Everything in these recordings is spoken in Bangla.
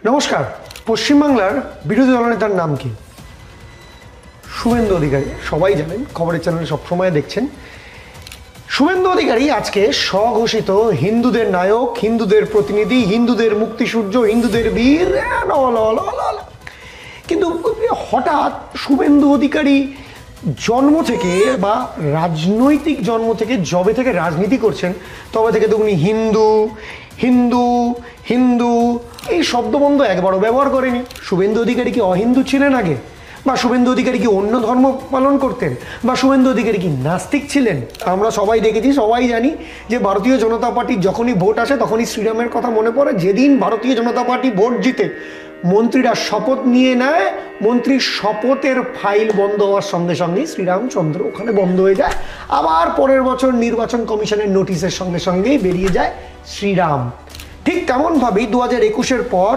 নমস্কার। পশ্চিমবাংলার বিরোধী দলনেতার নাম কি? শুভেন্দু অধিকারী। সবাই জানেন, খবরের চ্যানেলে সবসময় দেখছেন। শুভেন্দু অধিকারী আজকে স্বঘোষিত হিন্দুদের নায়ক, হিন্দুদের প্রতিনিধি, হিন্দুদের মুক্তিসূর্য, হিন্দুদের বীর। কিন্তু হঠাৎ শুভেন্দু অধিকারী জন্ম থেকে বা রাজনৈতিক জন্ম থেকে, যবে থেকে রাজনীতি করছেন তবে থেকে তো উনি হিন্দু হিন্দু হিন্দু এই শব্দবন্ধ একবারও ব্যবহার করেনি। শুভেন্দু অধিকারী কি অহিন্দু ছিলেন আগে? বা শুভেন্দু অধিকারী কি অন্য ধর্ম পালন করতেন? বা শুভেন্দু অধিকারী কি নাস্তিক ছিলেন? আমরা সবাই দেখেছি, সবাই জানি যে ভারতীয় জনতা পার্টির যখনই ভোট আসে তখনই শ্রীরামের কথা মনে পড়ে। যেদিন ভারতীয় জনতা পার্টি ভোট জিতে মন্ত্রীরা শপথ নিয়ে নেয়, মন্ত্রীর শপথের ফাইল বন্ধ হওয়ার সঙ্গে সঙ্গেই শ্রীরামচন্দ্র ওখানে বন্ধ হয়ে যায়। আবার পরের বছর নির্বাচন কমিশনের নোটিশের সঙ্গে সঙ্গেই বেরিয়ে যায় শ্রীরাম। ঠিক তেমনভাবেই 2021-এর পর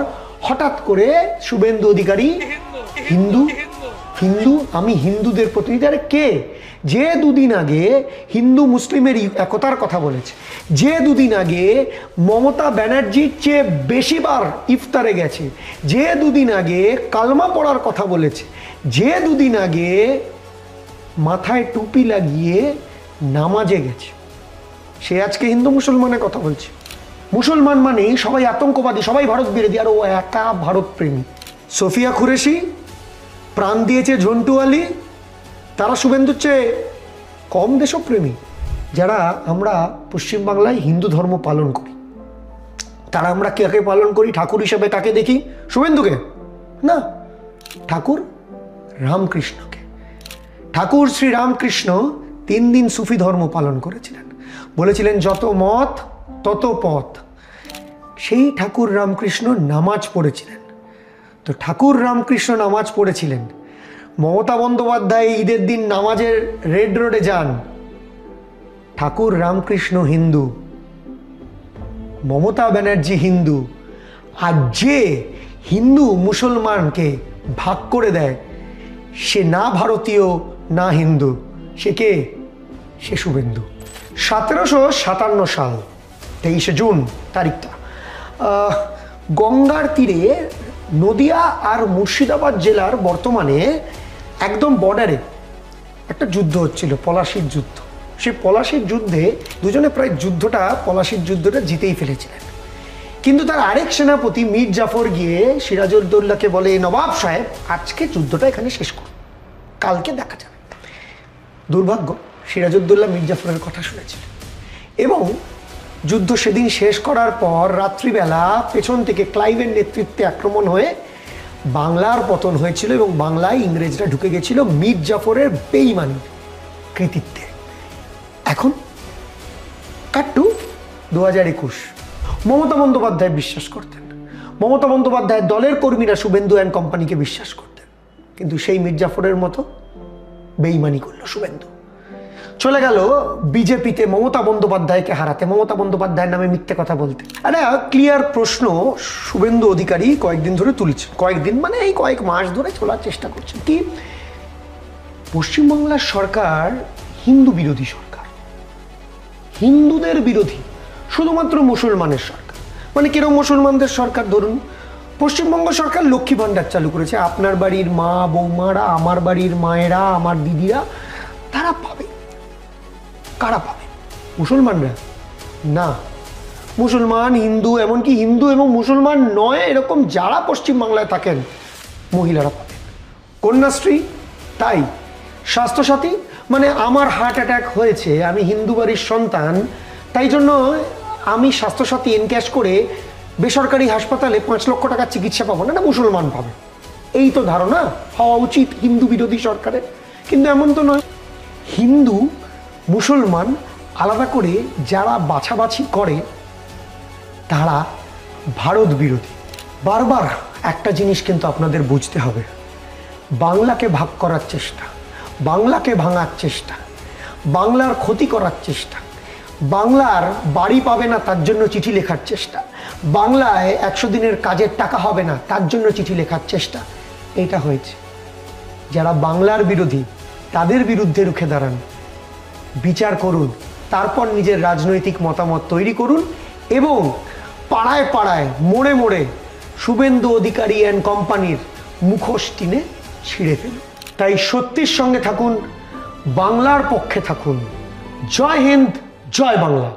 হঠাৎ করে শুভেন্দু অধিকারী হিন্দু হিন্দু আমি হিন্দুদের প্রতিনিধি। আরে কে? যে দুদিন আগে হিন্দু মুসলিমের একতার কথা বলেছে, যে দুদিন আগে মমতা ব্যানার্জির চেয়ে বেশিবার ইফতারে গেছে, যে দুদিন আগে কালমা পড়ার কথা বলেছে, যে দুদিন আগে মাথায় টুপি লাগিয়ে নামাজে গেছে, সে আজকে হিন্দু মুসলমানের কথা বলছে। মুসলমান মানে সবাই আতঙ্কবাদী, সবাই ভারত বিরোধী, আর ও একা ভারত প্রেমী। সোফিয়া কুরেশি প্রাণ দিয়েছে ঝন্টু আলী, তারা শুভেন্দুর চেয়ে কম দেশপ্রেমী? যারা আমরা পশ্চিমবাংলায় হিন্দু ধর্ম পালন করি, তারা আমরা কাকে পালন করি? ঠাকুর হিসেবে কাকে দেখি? শুভেন্দুকে না, ঠাকুর রামকৃষ্ণকে। ঠাকুর শ্রী রামকৃষ্ণ 3 দিন সুফি ধর্ম পালন করেছিলেন, বলেছিলেন যত মত তত পথ। সেই ঠাকুর রামকৃষ্ণ নামাজ পড়েছিলেন। তো ঠাকুর রামকৃষ্ণ নামাজ পড়েছিলেন, মমতা বন্দ্যোপাধ্যায় ঈদের দিন নামাজের রেড রোডে যান। ঠাকুর রামকৃষ্ণ হিন্দু, মমতা ব্যানার্জি হিন্দু, আর যে হিন্দু মুসলমানকে ভাগ করে দেয় সে না ভারতীয় না হিন্দু। সে কে? সে শুভেন্দু। 1757 সাল 23শে জুন তারিখটা, গঙ্গার তীরে নদিয়া আর মুর্শিদাবাদ জেলার বর্তমানে একদম বর্ডারে একটা যুদ্ধ হচ্ছিল, পলাশির যুদ্ধ। সেই পলাশির যুদ্ধে দুজনে প্রায় পলাশির যুদ্ধটা জিতেই ফেলেছিলেন। কিন্তু তার আরেক সেনাপতি মীর জাফর গিয়ে সিরাজউদ্দৌলাকে বলে, নবাব সাহেব আজকে যুদ্ধটা এখানে শেষ করুন, কালকে দেখা যাবে। দুর্ভাগ্য, সিরাজউদ্দৌলা মীর জাফরের কথা শুনেছিলেন এবং যুদ্ধ সেদিন শেষ করার পর রাত্রিবেলা পেছন থেকে ক্লাইভের নেতৃত্বে আক্রমণ হয়ে বাংলার পতন হয়েছিল এবং বাংলায় ইংরেজরা ঢুকে গেছিল মীর জাফরের বেঈমানির কৃতিত্বে। এখন কাট্টু 2021, মমতা বন্দ্যোপাধ্যায় বিশ্বাস করতেন, মমতা বন্দ্যোপাধ্যায়ের দলের কর্মীরা শুভেন্দু অ্যান্ড কোম্পানিকে বিশ্বাস করতেন, কিন্তু সেই মীর জাফরের মতো বেঈমানি করলো শুভেন্দু। চলে গেল বিজেপিতে মমতা বন্দ্যোপাধ্যায়কে হারাতে, মমতা বন্দ্যোপাধ্যায়ের নামে মিথ্যে কথা বলতে। একটা ক্লিয়ার প্রশ্ন শুভেন্দু অধিকারী কয়েকদিন ধরে তুলছেন, কয়েকদিন মানে এই কয়েক মাস ধরে তোলার চেষ্টা করছেন। কি? পশ্চিমবাংলার সরকার হিন্দু বিরোধী সরকার, হিন্দুদের বিরোধী, শুধুমাত্র মুসলমানের সরকার। মানে কিরকম মুসলমানদের সরকার? ধরুন পশ্চিমবঙ্গ সরকার লক্ষ্মী ভাণ্ডার চালু করেছে, আপনার বাড়ির মা বৌমারা, আমার বাড়ির মায়েরা, আমার দিদিরা, তারা পাবে। কারা পাবে? মুসলমানরা না, মুসলমান হিন্দু, এমনকি হিন্দু এবং মুসলমান নয় এরকম যারা পশ্চিমবাংলায় থাকেন মহিলারা পাবেন। কন্যাশ্রী তাই, স্বাস্থ্যসাথী মানে আমার হার্ট অ্যাটাক হয়েছে, আমি হিন্দু বাড়ির সন্তান, তাই জন্য আমি স্বাস্থ্যসাথী এনক্যাশ করে বেসরকারি হাসপাতালে 5 লক্ষ টাকার চিকিৎসা পাবো না, মুসলমান পাবে। এই তো ধারণা হওয়া উচিত হিন্দু বিরোধী সরকারের, কিন্তু এমন তো নয়। হিন্দু মুসলমান আলাদা করে যারা বাছাবাছি করে তারা ভারত বিরোধী। বারবার একটা জিনিস কিন্তু আপনাদের বুঝতে হবে, বাংলাকে ভাগ করার চেষ্টা, বাংলাকে ভাঙার চেষ্টা, বাংলার ক্ষতি করার চেষ্টা, বাংলার বাড়ি পাবে না তার জন্য চিঠি লেখার চেষ্টা, বাংলায় 100 দিনের কাজের টাকা হবে না তার জন্য চিঠি লেখার চেষ্টা, এটা হয়েছে। যারা বাংলার বিরোধী তাদের বিরুদ্ধে রুখে দাঁড়ান, বিচার করুন, তারপর নিজের রাজনৈতিক মতামত তৈরি করুন এবং পাড়ায় পাড়ায় মোড়ে মোড়ে শুভেন্দু অধিকারী অ্যান্ড কোম্পানির মুখোশ টিনে ছিঁড়ে ফেলুন। তাই সত্যির সঙ্গে থাকুন, বাংলার পক্ষে থাকুন। জয় হিন্দ, জয় বাংলা।